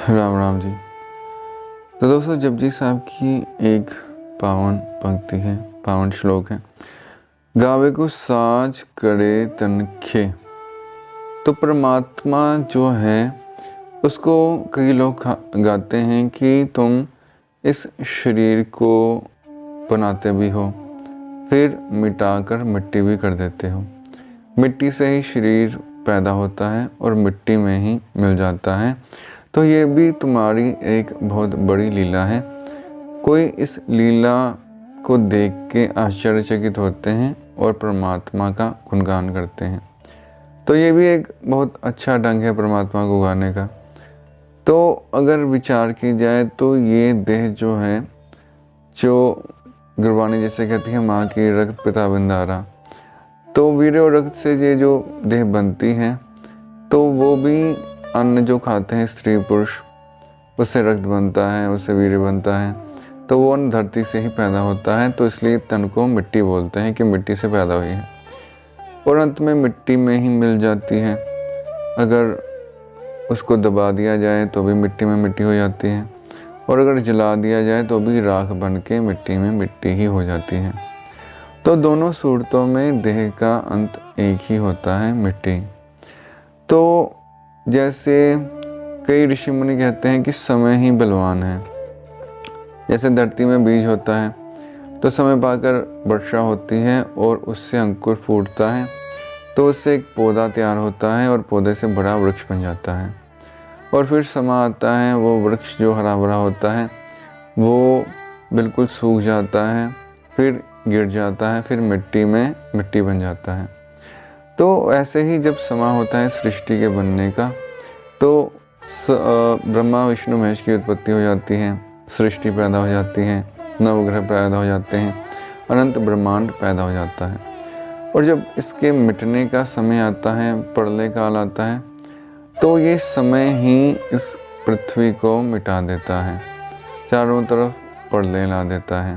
राम राम जी। तो दोस्तों, जपजी साहब की एक पावन पंक्ति है, पावन श्लोक है, गावे को साज करे तनखे। तो परमात्मा जो है उसको कई लोग गाते हैं कि तुम इस शरीर को बनाते भी हो, फिर मिटाकर मिट्टी भी कर देते हो। मिट्टी से ही शरीर पैदा होता है और मिट्टी में ही मिल जाता है। तो ये भी तुम्हारी एक बहुत बड़ी लीला है। कोई इस लीला को देख के आश्चर्यचकित होते हैं और परमात्मा का गुणगान करते हैं। तो ये भी एक बहुत अच्छा ढंग है परमात्मा को गाने का। तो अगर विचार की जाए तो ये देह जो है, जो गुरबानी जैसे कहती है माँ की रक्त पिता बंधारा, तो वीर्य और रक्त से ये जो देह बनती है, तो वो भी अन्न जो खाते हैं स्त्री पुरुष, उससे रक्त बनता है, उससे वीर्य बनता है। तो वो अन्न धरती से ही पैदा होता है। तो इसलिए तन को मिट्टी बोलते हैं कि मिट्टी से पैदा हुई है और अंत में मिट्टी में ही मिल जाती है। अगर उसको दबा दिया जाए तो भी मिट्टी में मिट्टी हो जाती है, और अगर जला दिया जाए तो भी राख बन के मिट्टी में मिट्टी ही हो जाती है। तो दोनों सूरतों में देह का अंत एक ही होता है, मिट्टी। तो जैसे कई ऋषि मुनि कहते हैं कि समय ही बलवान है। जैसे धरती में बीज होता है तो समय पाकर वर्षा होती है और उससे अंकुर फूटता है, तो उससे एक पौधा तैयार होता है और पौधे से बड़ा वृक्ष बन जाता है। और फिर समय आता है, वो वृक्ष जो हरा भरा होता है वो बिल्कुल सूख जाता है, फिर गिर जाता है, फिर मिट्टी में मिट्टी बन जाता है। तो ऐसे ही जब समय होता है सृष्टि के बनने का, तो ब्रह्मा विष्णु महेश की उत्पत्ति हो जाती है, सृष्टि पैदा हो जाती है, नवग्रह पैदा हो जाते हैं, अनंत ब्रह्मांड पैदा हो जाता है। और जब इसके मिटने का समय आता है, प्रलय काल आता है, तो ये समय ही इस पृथ्वी को मिटा देता है, चारों तरफ प्रलय ला देता है।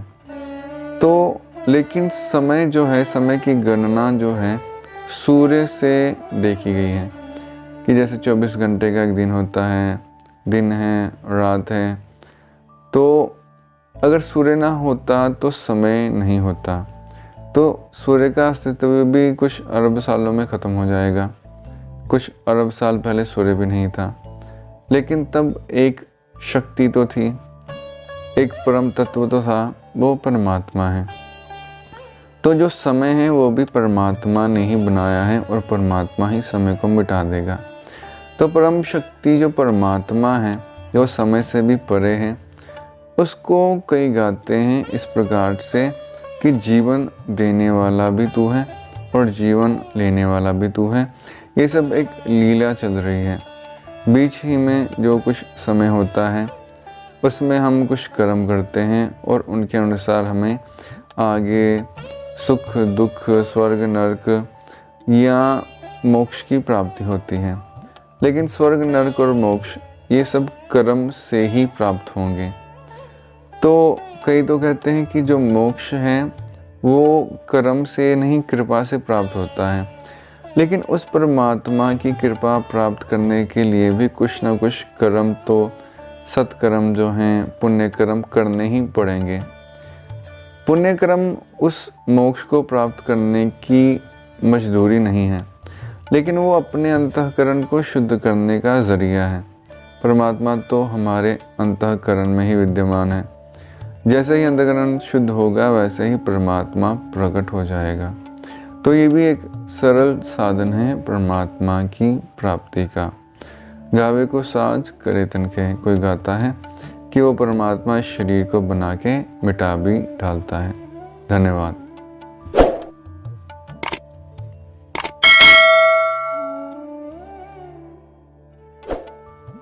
तो लेकिन समय जो है, समय की गणना जो है सूर्य से देखी गई है कि जैसे 24 घंटे का एक दिन होता है, दिन है, रात है। तो अगर सूर्य ना होता तो समय नहीं होता, तो सूर्य का अस्तित्व भी कुछ अरब सालों में ख़त्म हो जाएगा। कुछ अरब साल पहले सूर्य भी नहीं था, लेकिन तब एक शक्ति तो थी, एक परम तत्व तो था, वो परमात्मा है। तो जो समय है वो भी परमात्मा ने ही बनाया है और परमात्मा ही समय को मिटा देगा। तो परम शक्ति जो परमात्मा है, जो समय से भी परे है, उसको कई गाते हैं इस प्रकार से कि जीवन देने वाला भी तू है और जीवन लेने वाला भी तू है। ये सब एक लीला चल रही है। बीच ही में जो कुछ समय होता है उसमें हम कुछ कर्म करते हैं और उनके अनुसार हमें आगे सुख दुख, स्वर्ग नरक या मोक्ष की प्राप्ति होती है। लेकिन स्वर्ग नरक और मोक्ष ये सब कर्म से ही प्राप्त होंगे। तो कई तो कहते हैं कि जो मोक्ष है वो कर्म से नहीं, कृपा से प्राप्त होता है। लेकिन उस परमात्मा की कृपा प्राप्त करने के लिए भी कुछ ना कुछ कर्म, तो सत्कर्म जो हैं, पुण्य कर्म करने ही पड़ेंगे। पुण्य कर्म उस मोक्ष को प्राप्त करने की मजदूरी नहीं है, लेकिन वो अपने अंतःकरण को शुद्ध करने का ज़रिया है। परमात्मा तो हमारे अंतःकरण में ही विद्यमान है। जैसे ही अंतःकरण शुद्ध होगा वैसे ही परमात्मा प्रकट हो जाएगा। तो ये भी एक सरल साधन है परमात्मा की प्राप्ति का। गावे को साज करे तनखे, कोई गाता है कि वो परमात्मा शरीर को बना के मिटा भी डालता है। धन्यवाद।